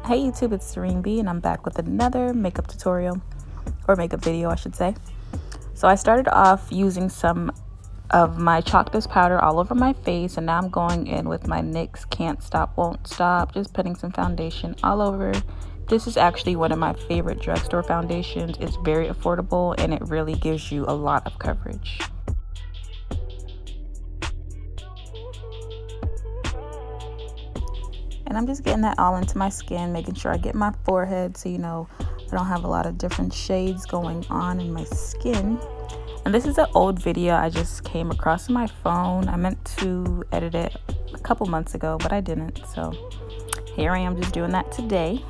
Hey YouTube, it's Sarinebaptiste and I'm back with another makeup tutorial, or makeup video I should say. So I started off using some of my chalk dust powder all over my face, and now I'm going in with my NYX Can't Stop Won't Stop, just putting some foundation all over. This is actually one of my favorite drugstore foundations. It's very affordable and it really gives you a lot of coverage. And I'm just getting that all into my skin, making sure I get my forehead so I don't have a lot of different shades going on in my skin. And this is an old video I just came across on my phone. I meant to edit it a couple months ago, but I didn't. So here I am just doing that today.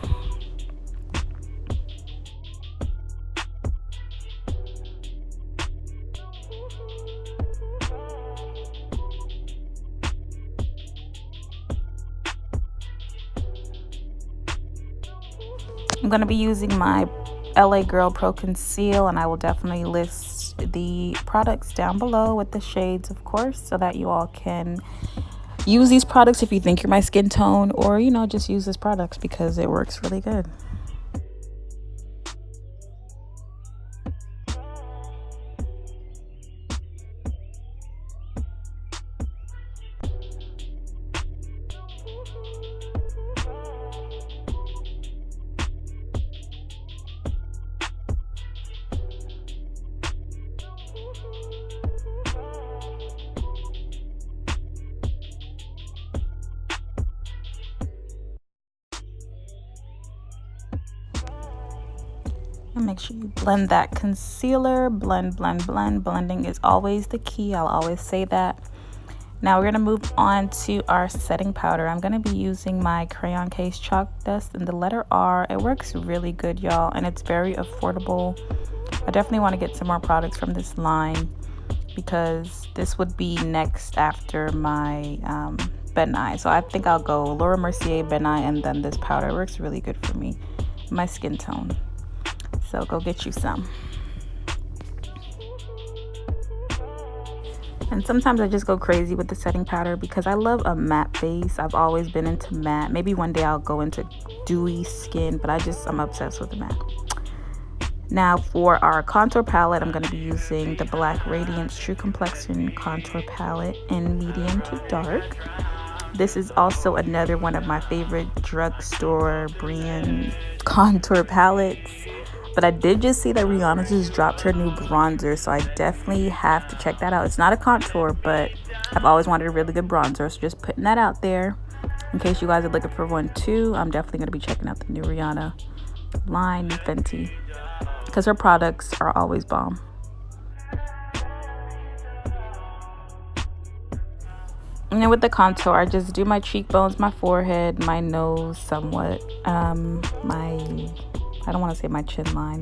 I'm going to be using my LA Girl Pro Conceal, and I will definitely list the products down below with the shades, of course, so that you all can use these products if you think you're my skin tone, or just use these products because it works really good. And make sure you blend that concealer. Blend. Blending is always the key. I'll always say that. Now we're going to move on to our setting powder. I'm going to be using my Crayon Case Chalk Dust in the letter R. It works really good, y'all, and it's very affordable. I definitely want to get some more products from this line because this would be next after my Ben Nye. So I think I'll go Laura Mercier, Ben Nye, and then this powder. It works really good for me, my skin tone. So go get you some. And sometimes I just go crazy with the setting powder because I love a matte base. I've always been into matte. Maybe one day I'll go into dewy skin, but I'm obsessed with the matte. Now for our contour palette, I'm going to be using the Black Radiance True Complexion Contour Palette in medium to dark. This is also another one of my favorite drugstore brand contour palettes. But I did just see that Rihanna just dropped her new bronzer, so I definitely have to check that out. It's not a contour, but I've always wanted a really good bronzer, so just putting that out there. In case you guys are looking for one too, I'm definitely going to be checking out the new Rihanna line, Fenty, because her products are always bomb. And then with the contour, I just do my cheekbones, my forehead, my nose somewhat, I don't want to say my chin line,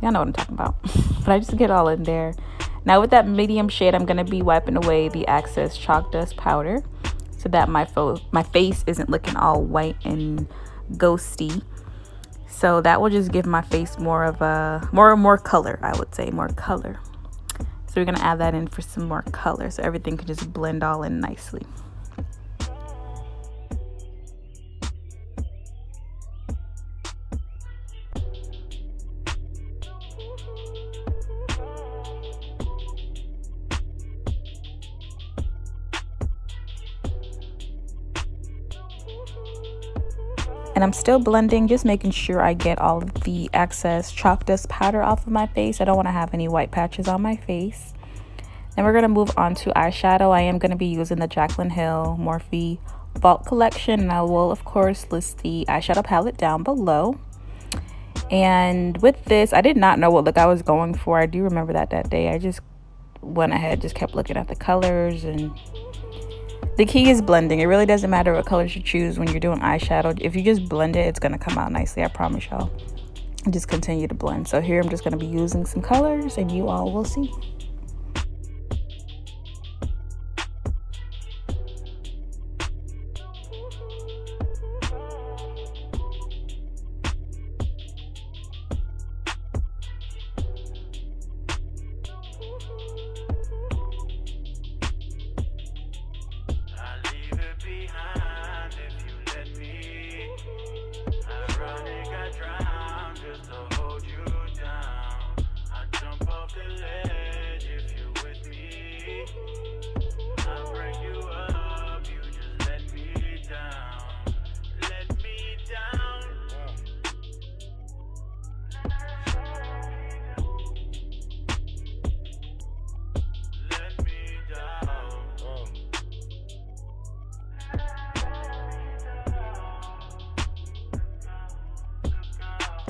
y'all know what I'm talking about. But I just get all in there. Now with that medium shade, I'm going to be wiping away the excess chalk dust powder so that my face isn't looking all white and ghosty. So that will just give my face more of a more color, I would say, more color. So we're going to add that in for some more color so everything can just blend all in nicely. And I'm still blending, just making sure I get all of the excess chalk dust powder off of my face. I don't want to have any white patches on my face. Then we're going to move on to eyeshadow. I am going to be using the Jaclyn Hill Morphe Vault Collection. And I will, of course, list the eyeshadow palette down below. And with this, I did not know what look I was going for. I do remember that day. I just went ahead, just kept looking at the colors, and the key is blending. It really doesn't matter what colors you choose when you're doing eyeshadow. If you just blend it, it's going to come out nicely. I promise y'all. Just continue to blend. So here I'm just going to be using some colors and you all will see.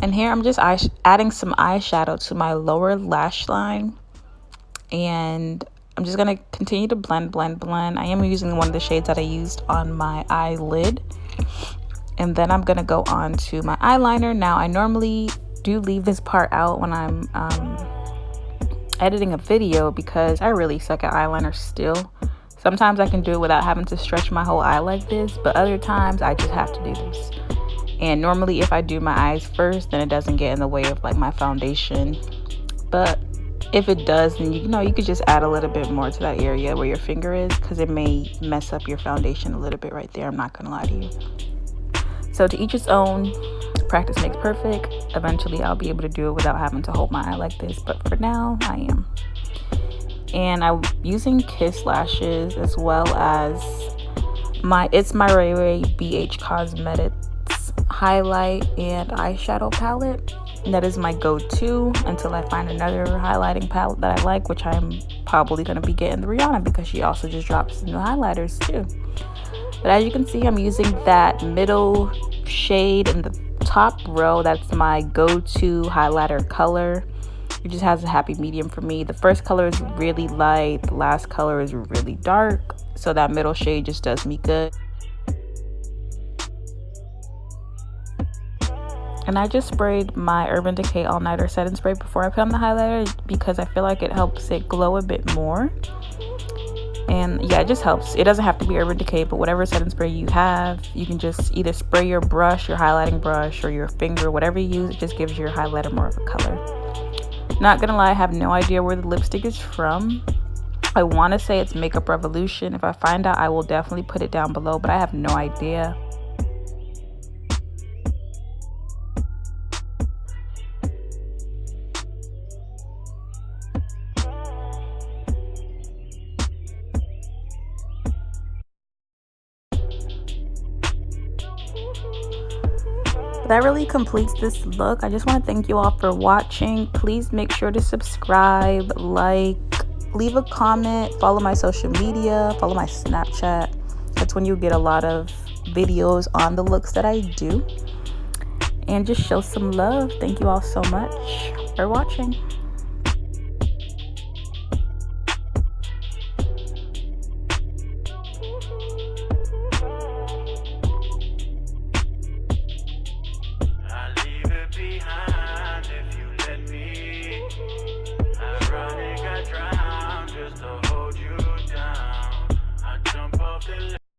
And here I'm just adding some eyeshadow to my lower lash line. And I'm just going to continue to blend. I am using one of the shades that I used on my eyelid. And then I'm going to go on to my eyeliner. Now, I normally do leave this part out when I'm editing a video because I really suck at eyeliner still. Sometimes I can do it without having to stretch my whole eye like this, but other times I just have to do this. And normally if I do my eyes first, then it doesn't get in the way of like my foundation. But if it does, then you know you could just add a little bit more to that area where your finger is, because it may mess up your foundation a little bit right there. I'm not gonna lie to you. So to each its own, practice makes perfect. Eventually I'll be able to do it without having to hold my eye like this, but for now I am. And I'm using Kiss lashes as well as it's myrayeraye BH Cosmetics highlight and eyeshadow palette. And that is my go-to until I find another highlighting palette that I like, which I'm probably going to be getting the Rihanna, because she also just dropped some new highlighters too. But as you can see, I'm using that middle shade in the top row. That's my go-to highlighter color. It just has a happy medium for me. The first color is really light, the last color is really dark, so that middle shade just does me good. And I just sprayed my Urban Decay All Nighter setting spray before I put on the highlighter, because I feel like it helps it glow a bit more. And yeah, it just helps. It doesn't have to be Urban Decay, but whatever setting spray you have, you can just either spray your brush, your highlighting brush, or your finger, whatever you use. It just gives your highlighter more of a color. Not gonna lie, I have no idea where the lipstick is from. I want to say it's Makeup Revolution. If I find out, I will definitely put it down below, but I have no idea. That really completes this look. I just want to thank you all for watching. Please make sure to subscribe, like, leave a comment, follow my social media, follow my Snapchat. That's when you get a lot of videos on the looks that I do. And just show some love. Thank you all so much for watching.